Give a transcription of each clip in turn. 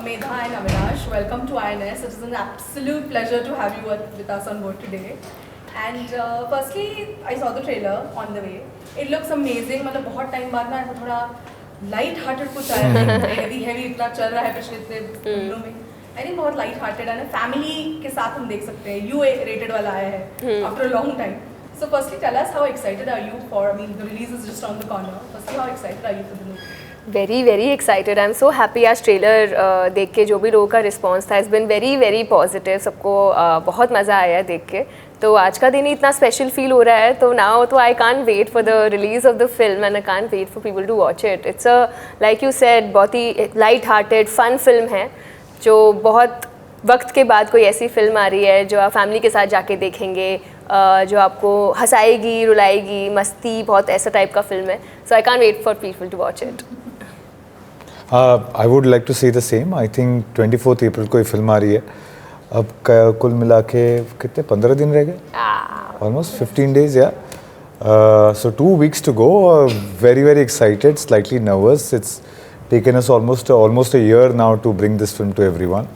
Medha and Avinash. Welcome to INS. It is an absolute pleasure to have you with us on board today. And firstly, I saw the trailer on the way. It looks amazing. मतलब बहुत time बाद ना ऐसा थोड़ा light hearted कुछ आया है. Heavy इतना चल रहा है पिछले इतने दिनों में. I think बहुत लाइट हार्टेड है. फैमिली के साथ हम देख सकते हैं. UA रेटेड वाला आया है after a long time. So firstly, tell us how excited are you for? I mean, the release is just on the corner. Firstly, how excited are you for the movie? Very excited. I am so happy. आज trailer देख के जो भी लोगों का response था, it's been very positive. सबको बहुत मज़ा आया देख के. तो आज का दिन ही इतना स्पेशल फील हो रहा है. तो नाउ तो I can't wait for the release of the film and I can't wait for people to watch it. It's a like you said बहुत ही लाइट हार्टेड फन फिल्म है, जो बहुत वक्त के बाद कोई ऐसी फिल्म आ रही है जो आप फैमिली के साथ जाके देखेंगे, जो आपको हंसाएगी, रुलाएगी, मस्ती, बहुत ऐसा टाइप का फिल्म है. So I can't wait for people to watch it. I would like to say the same. I think 24th April को ये फिल्म आ रही है. अब कुल मिला के कितने 15 दिन रह गए? Almost 15 days, yeah. So 2 weeks to go. Very excited, slightly nervous. It's taken us almost a year now to bring this film to everyone.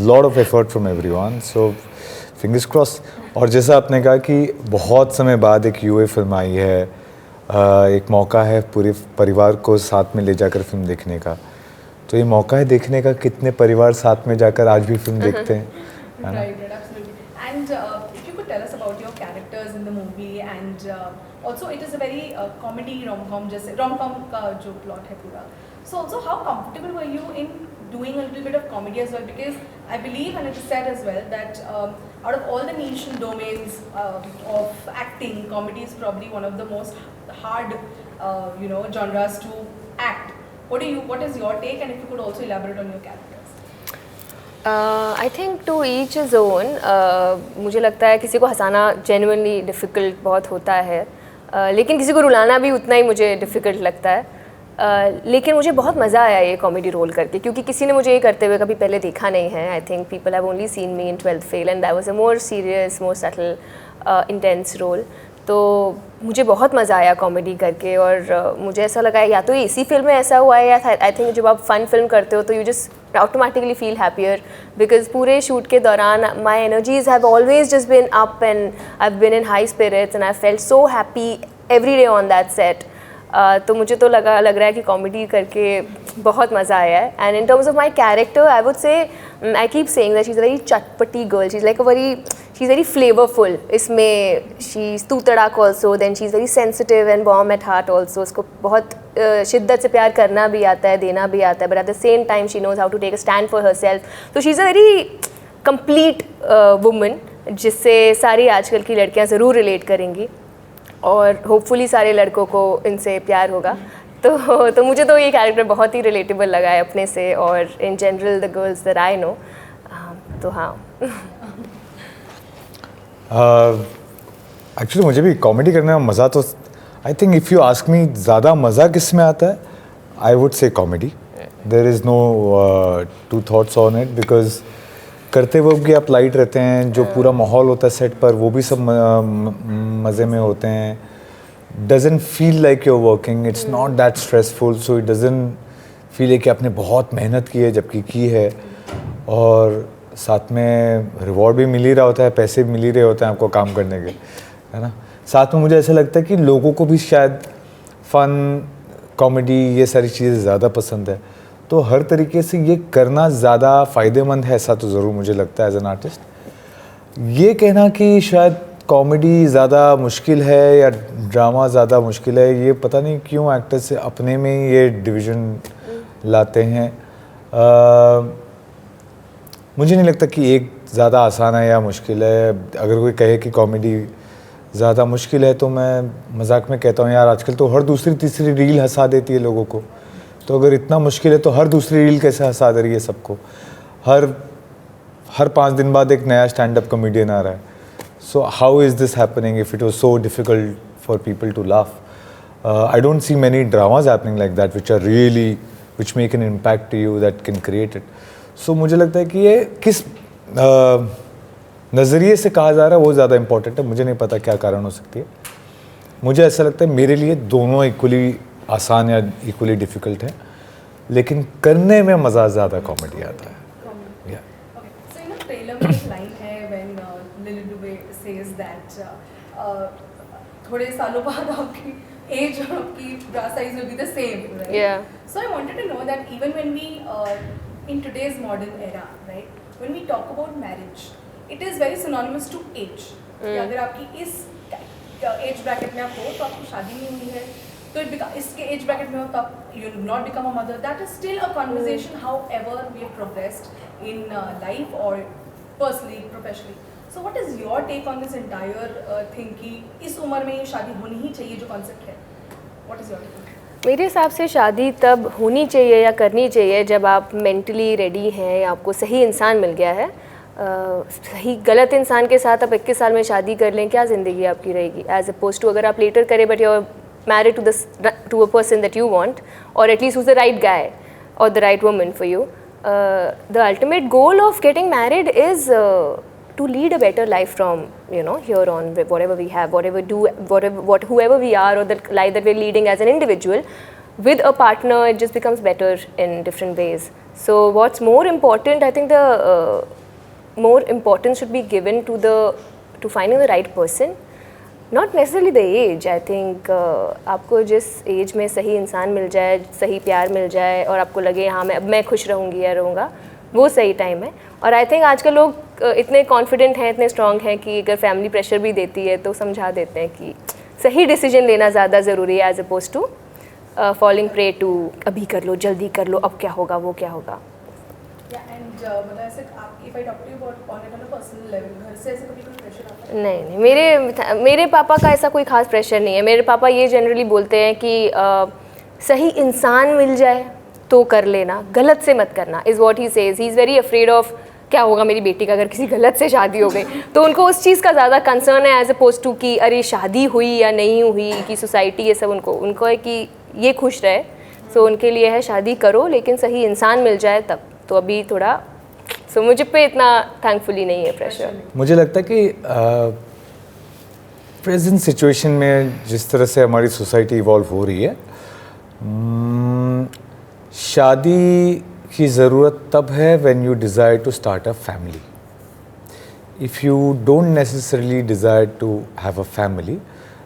Lot of effort from everyone. So fingers crossed. और जैसा आपने कहा कि बहुत समय बाद एक UA film आई है, एक मौका है पूरे परिवार को साथ में ले जाकर फिल्म देखने का. तो ये मौका है देखने का कितने परिवार साथ में जाकर आज भी फिल्म देखते हैं. Right, absolutely. And if you could tell us about your characters in the movie, and also it is a very comedy rom-com जैसे rom-com का जो plot है पूरा. So also how comfortable were you in doing a little bit of comedy as well? Because I believe, and it is said as well, that out of all the niche domains of acting, comedy is probably one of the most hard, genres to act. What is your take, and if you could also elaborate on your characters? I think to each his own. मुझे लगता है किसी को हंसाना genuinely difficult बहुत होता है, लेकिन किसी को रुलाना भी उतना ही मुझे डिफ़िकल्ट लगता है. लेकिन मुझे बहुत मज़ा आया ये कॉमेडी रोल करके, क्योंकि किसी ने मुझे ये करते हुए कभी पहले देखा नहीं है. I think people have only seen me in 12th fail, and that was a more serious, more subtle, intense role. तो मुझे बहुत मज़ा आया कॉमेडी करके, और मुझे ऐसा लगा या तो इसी फिल्म में ऐसा हुआ है, या आई थिंक जब आप फन फिल्म करते हो तो you just automatically feel happier, because पूरे शूट के दौरान my energies have always just been up, and I have been in high spirits, and I felt so happy every day on that set. तो मुझे तो लग रहा है कि कॉमेडी करके बहुत मज़ा आया है. And in terms of my character, I would say, I keep saying that she is a very चटपटी girl. She is very flavourful. इसमें शी इज़ तू तड़ाक also, then she is very sensitive and warm at heart also. उसको बहुत शिद्दत से प्यार करना भी आता है, देना भी आता है, but at the same time she knows how to take a stand for herself. तो she is a very complete woman, जिससे सारी आजकल की लड़कियाँ ज़रूर रिलेट करेंगी, और होपफुली सारे लड़कों को इनसे प्यार होगा. तो मुझे तो ये कैरेक्टर बहुत ही रिलेटेबल लगा है अपने से, और in general the girls that I know. तो हाँ, एक्चुअली मुझे भी कॉमेडी करने में मज़ा, तो I think if you ask me ज़्यादा मज़ा किस में आता है, I would say comedy. There is no two thoughts on it, because करते वक्त भी आप लाइट रहते हैं, जो पूरा माहौल होता है सेट पर वो भी सब मज़े में होते हैं. Doesn't feel like you are working, it's not that stressful, so it doesn't feel कि आपने बहुत मेहनत की है, जबकि की है, और साथ में रिवॉर्ड भी मिल ही रहा होता है, पैसे भी मिल ही रहे होते हैं आपको काम करने के, है ना. साथ में मुझे ऐसा लगता है कि लोगों को भी शायद फ़न, कॉमेडी, ये सारी चीज़ें ज़्यादा पसंद है. तो हर तरीके से ये करना ज़्यादा फ़ायदेमंद है, ऐसा तो ज़रूर मुझे लगता है एज एन आर्टिस्ट. ये कहना कि शायद कॉमेडी ज़्यादा मुश्किल है या ड्रामा ज़्यादा मुश्किल है, ये पता नहीं क्यों एक्टर्स से अपने में ही ये डिवीज़न लाते हैं. मुझे नहीं लगता कि एक ज़्यादा आसान है या मुश्किल है. अगर कोई कहे कि कॉमेडी ज़्यादा मुश्किल है, तो मैं मजाक में कहता हूँ यार आजकल तो हर दूसरी तीसरी रील हंसा देती है लोगों को. तो अगर इतना मुश्किल है तो हर दूसरी रील कैसे हंसा दे रही है सबको. हर 5 दिन बाद एक नया स्टैंड अप कॉमेडियन आ रहा है. So how is this happening if it was so difficult for people to laugh. I don't see many dramas happening like that which make an impact to you that can create it. So मुझे लगता है कि ये किस नज़रिए से कहा जा रहा है वो ज़्यादा इम्पॉर्टेंट है. मुझे नहीं पता क्या कारण हो सकती है. मुझे ऐसा लगता है मेरे लिए दोनों इक्वली आसान या इक्वली डिफ़िकल्ट है, लेकिन करने में मज़ा ज़्यादा कॉमेडी आता है. Comedy. Yeah. Okay. So in the trailer में एक line है when Lily Dubé says that थोड़े सालों बाद आपकी age और आपकी bra size will be the same, right? Yeah. So I wanted to know that even when we in today's modern era, right, when we talk about marriage, it is very synonymous to age. कि अगर आपकी इस age bracket में आप हो तो आपकी शादी नहीं हुई है, तो इसके एज ब्रैकेट में हो तो आप you not become a mother. That is still a conversation however we have progressed in life और personally professionally. So what is your take on this entire thing कि इस उम्र में ये शादी होनी ही चाहिए जो कॉन्सेप्ट है? What is your take? मेरे हिसाब से शादी तब होनी चाहिए या करनी चाहिए जब आप मेंटली रेडी हैं या आपको सही इंसान मिल गया है. सही गलत इंसान के साथ आप 21 साल में शादी कर लें, क्या ज़िंदगी आपकी रहेगी. एज अपोज टू अगर आप लेटर करें but you are married to a person that you want, और at least who's the right guy और the right woman for you. The ultimate goal of getting married is to lead a better life from here on, whatever we have, whoever we are, or the life that we're leading as an individual with a partner, it just becomes better in different ways. So what's more important, I think the more importance should be given to finding the right person, not necessarily the age. I think आपको जिस as में सही इंसान मिल जाए, सही प्यार मिल जाए और आपको लगे हाँ मैं खुश रहूँगी या रहूँगा, वो सही टाइम है. और आई थिंक आजकल लोग इतने कॉन्फिडेंट हैं, इतने स्ट्रॉन्ग हैं कि अगर फैमिली प्रेशर भी देती है तो समझा देते हैं कि सही डिसीजन लेना ज़्यादा ज़रूरी है as opposed to falling prey to अभी कर लो, जल्दी कर लो, अब क्या होगा वो क्या होगा. मतलब ऐसे if I talk to you about on a personal level, घर से ऐसे कभी कोई प्रेशर आता है? नहीं, मेरे पापा का ऐसा कोई खास प्रेशर नहीं है. मेरे पापा ये जनरली बोलते हैं कि सही इंसान मिल जाए तो कर लेना, गलत से मत करना, is what he says. He is very afraid of क्या होगा मेरी बेटी का अगर किसी गलत से शादी हो गई. तो उनको उस चीज़ का ज़्यादा कंसर्न है एज अपोज टू कि अरे शादी हुई या नहीं हुई, कि सोसाइटी ये सब उनको है कि ये खुश रहे. सो उनके लिए है शादी करो लेकिन सही इंसान मिल जाए तब. तो अभी थोड़ा मुझे पे इतना थैंकफुली नहीं है प्रेशर. मुझे लगता है कि प्रेजेंट सिचुएशन में जिस तरह से हमारी सोसाइटी इवॉल्व हो रही है, शादी की ज़रूरत तब है when you desire to start a family. If you don't necessarily desire to have a family,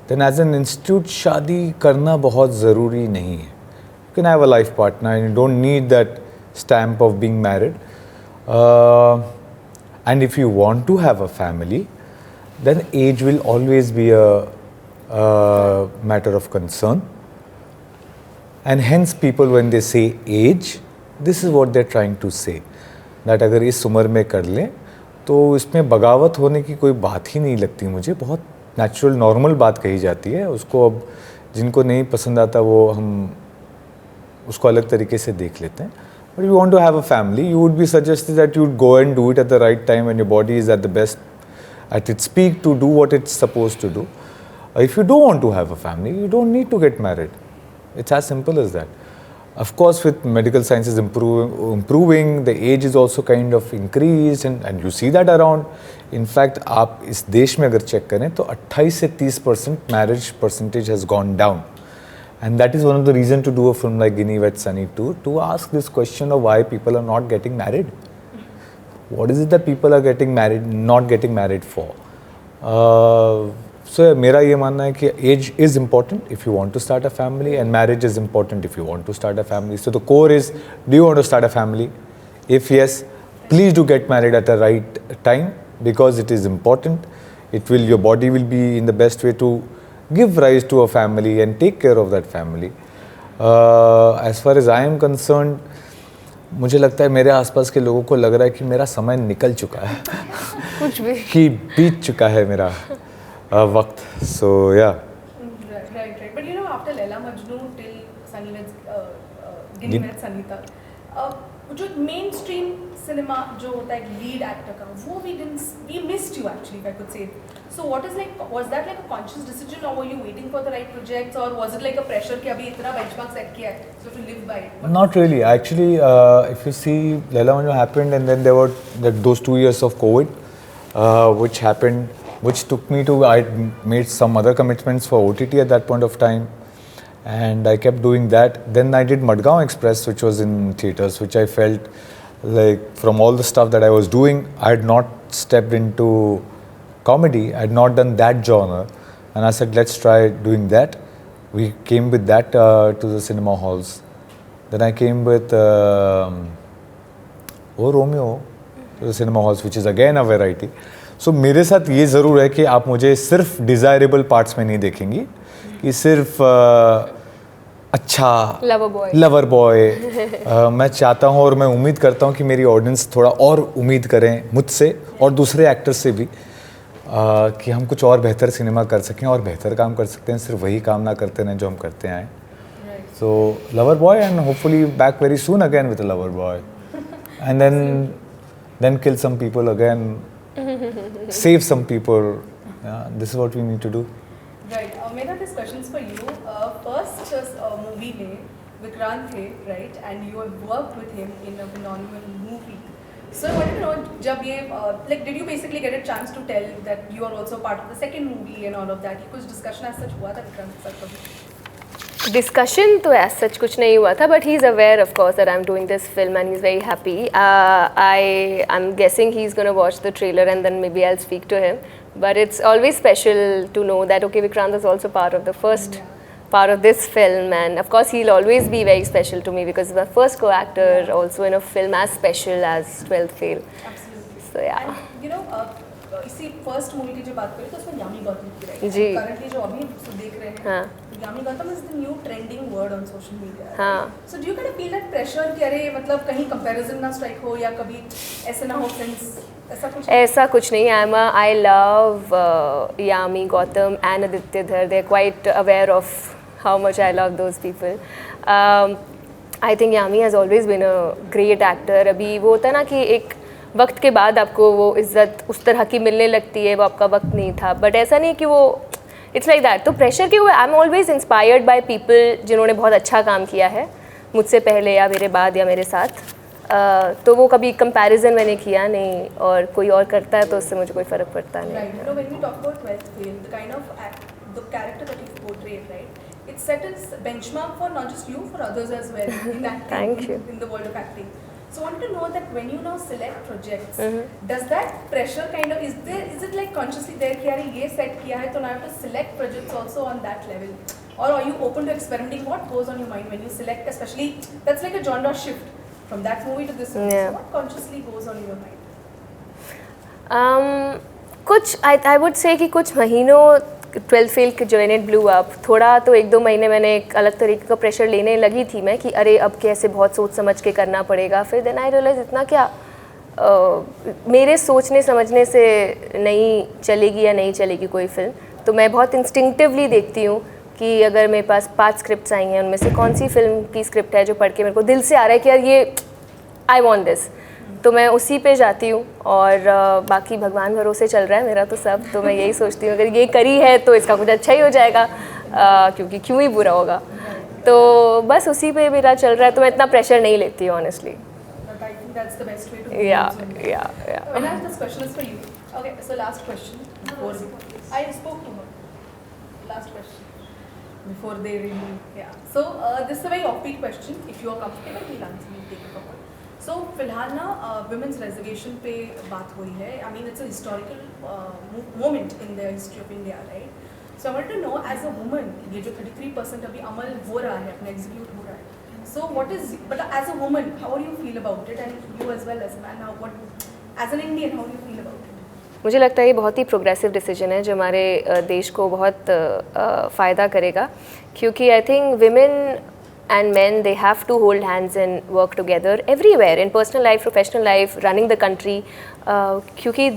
then as an institute शादी करना बहुत ज़रूरी नहीं है. You can have a life partner and you don't need that stamp of being married. And if you want to have a family, then age will always be a matter of concern. And hence people when they say age, this is what they're trying to say. That अगर इस उम्र में कर लें तो इसमें बगावत होने की कोई बात ही नहीं लगती मुझे. बहुत नेचुरल नॉर्मल बात कही जाती है. उसको अब जिनको नहीं पसंद आता वो हम उसको अलग तरीके से देख लेते हैं. But if you want to have a family, you would be suggested that you would go and do it at the right time when your body is at the best, at its peak to do what it's supposed to do. If you don't want to have a family, you don't need to get married. It's as simple as that. Of course, with medical sciences improving, the age is also kind of increased and you see that around. In fact, आप इस देश में अगर check करें तो 28 से 30% marriage percentage has gone down. And that is one of the reasons to do a film like Ginny Wed Sunny too, to ask this question of why people are not getting married. What is it that people are not getting married for? So मेरा ये मानना है कि age is important if you want to start a family, and marriage is important if you want to start a family. So the core is, do you want to start a family? If yes, please do get married at the right time because it is important. Your body will be in the best way to give rise to a family and take care of that family. As far as I am concerned, मुझे लगता है मेरे आसपास के लोगों को लग रहा है कि मेरा समय निकल चुका है. कुछ भी कि बीत चुका है मेरा वक्त. So yeah. Right. But you know, after Laila Majnu till Sunny Weds, Ginny Wed Sunny तक, जो मेन स्ट्रीम सिनेमा जो होता है लीड एक्टर का, वो we missed you actually, if I could say. So what is was that like a conscious decision, or were you waiting for the right projects, or was it like a pressure कि अभी इतना benchmark set किया है, so to live by it? Not really. Actually, if you see, Laila Majnu happened, and then there were those 2 years of COVID, which happened, which took me to, I made some other commitments for OTT at that point of time. and I kept doing that. Then I did Madgaon Express, which was in theaters, which I felt like from all the stuff that I was doing, I had not stepped into comedy. I had not done that genre, and I said, let's try doing that. We came with that to the cinema halls. Then I came with Romeo to the cinema halls, which is again a variety. So मेरे साथ ये ज़रूर है कि आप मुझे सिर्फ desirable parts में नहीं देखेंगी, कि सिर्फ अच्छा लवर बॉय मैं चाहता हूँ, और मैं उम्मीद करता हूँ कि मेरी ऑडियंस थोड़ा और उम्मीद करें मुझसे और दूसरे एक्टर्स से भी कि हम कुछ और बेहतर सिनेमा कर सकें और बेहतर काम कर सकते हैं, सिर्फ वही काम ना करते रहें जो हम करते आए. So lover boy and hopefully back very soon again with lover boy, and then kill some people again, save some people. This is what we need to do. Right. Mera, this question is for you. First movie में विक्रांत थे, right? And you have worked with him in a phenomenal movie. So I want to know, जब ये like, did you basically get a chance to tell that you are also part of the second movie and all of that? कुछ discussion as such हुआ था विक्रांत के साथ कभी? Discussion तो as such कुछ नहीं हुआ था, but he is aware of course that I am doing this film and he is very happy. I am guessing he is gonna watch the trailer and then maybe I will speak to him, but it's always special to know that okay Vikrant is also part of the first part of this film, and of course he'll always be very special to me because he's my first co-actor also in a film as special as 12th Fail. Absolutely. So yeah. And you know, इसी first movie की जो बात करें तो उसमें यामी गौतम की रही जी. Currently जो अभी देख रहे हैं, हाँ. Yami Gautam is the new trending word on social media. हाँ. So do you kind of feel that pressure कि अरे मतलब कहीं कंपैरिजन ना स्ट्राइक हो या कभी ऐसे ना हो, सेंस ऐसा कुछ नहीं. I love Yami Gautam and Aditya Dhar. They're quite aware of how much I love those people. I think Yami has always been a great actor. अभी वो होता है ना कि एक वक्त के बाद आपको वो इज़्ज़त उस तरह की मिलने लगती है, वो आपका वक्त नहीं था, बट ऐसा नहीं कि वो इट्स लाइक दैट. तो प्रेशर के हुए I am always inspired by people जिन्होंने बहुत अच्छा काम किया है मुझसे पहले या मेरे बाद या मेरे साथ. तो वो कभी कंपैरिजन मैंने किया नहीं, और कोई और करता है तो उससे मुझे कोई फ़र्क पड़ता नहीं. Right. You know, when we talk about 12th Fail, the kind of the character that you've portrayed, right? It sets benchmark for not just you, for others as well in acting. Thank you. In the world of acting. So I wanted to know that when you now select projects, does that pressure kind of is it like consciously there कि यार ये set किया है तो now I have to select projects also on that level, or are you open to experimenting? What goes on your mind when you select, especially that's like a genre shift from that movie to this movie? Yeah. So what consciously goes on in your mind? कुछ I would say कि कुछ महीनों 12th fail के जो it blew up, थोड़ा तो 1-2 महीने मैंने एक अलग तरीके का प्रेशर लेने लगी थी मैं कि अरे अब कैसे बहुत सोच समझ के करना पड़ेगा. फिर देन आई रियलाइज इतना क्या मेरे सोचने समझने से नहीं चलेगी या नहीं चलेगी कोई फिल्म. तो मैं बहुत इंस्टिंक्टिवली देखती हूँ कि अगर मेरे पास 5 स्क्रिप्ट्स आई हैं, उनमें से कौन सी फिल्म की स्क्रिप्ट है जो पढ़ के मेरे को दिल से आ रहा है कि यार ये आई वॉन्ट दिस, तो मैं उसी पे जाती हूँ. और बाकी भगवान भरोसे चल रहा है मेरा तो सब. तो मैं यही सोचती हूँ अगर ये करी है तो इसका कुछ अच्छा ही हो जाएगा, क्योंकि क्यों ही बुरा होगा. तो बस उसी पे मेरा चल रहा है, तो मैं इतना प्रेशर नहीं लेती हूँ honestly. But I think that's the best way to do Yeah. When this question is for you. Okay, so last question. I spoke to her. Last question. Before they really, yeah. So this is a very offbeat question. If you are comfortable, we'll answer. We'll take it forward. So फिलहाल ना women's reservation पे बात हुई है. I mean it's a historical moment in the history of India, right? So I wanted to know as a woman, ये जो 33% अभी अमल हो रहा है, अपना execute हो रहा है. So what is, but as a woman, how do you feel about it? And you as well as a man, how what, as an Indian, how do you feel about it? मुझे लगता है ये बहुत ही progressive decision है जो हमारे देश को बहुत फ़ायदा करेगा, क्योंकि I think women and men, they have to hold hands and work together everywhere, in personal life, professional life, running the country. क्योंकि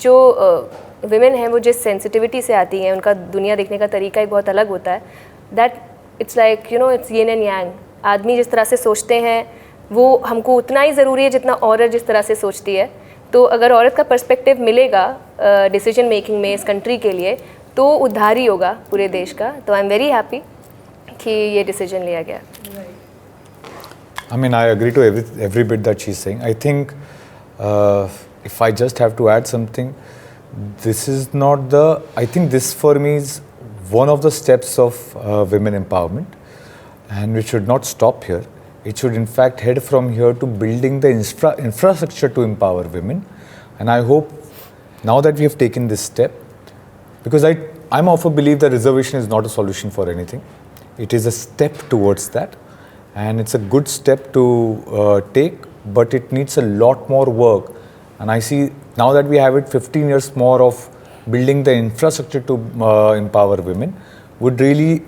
जो women हैं वो जिस sensitivity से आती हैं, उनका दुनिया देखने का तरीका ही बहुत अलग होता है. That it's like you know it's yin and yang. आदमी जिस तरह से सोचते हैं वो हमको उतना ही ज़रूरी है जितना औरत जिस तरह से सोचती है. तो अगर औरत का पर्सपेक्टिव मिलेगा डिसीजन मेकिंग में इस कंट्री के लिए तो उद्धार ही होगा पूरे देश का. तो आई एम वेरी हैप्पी कि ये डिसीजन लिया गया. I mean, I agree to every bit that she's saying. I think if I just have to add something, this is not the. I think this for me is one of the steps of women empowerment, and we should not stop here. It should in fact head from here to building the infrastructure to empower women. And I hope now that we have taken this step, because I'm of a belief that reservation is not a solution for anything. It is a step towards that, and it's a good step to take, but it needs a lot more work. And I see now that we have it, 15 years more of building the infrastructure to empower women would really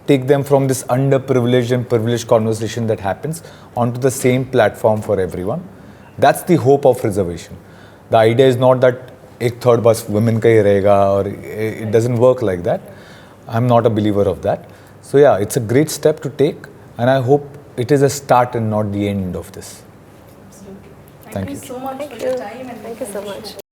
take them from this underprivileged and privileged conversation that happens onto the same platform for everyone. That's the hope of reservation. The idea is not that एक third bus women का ही रहेगा, or it doesn't work like that. I'm not a believer of that. So yeah, it's a great step to take, and I hope it is a start and not the end of this. Absolutely. Thank you you. so much Thank for you. your time and Thank you so much.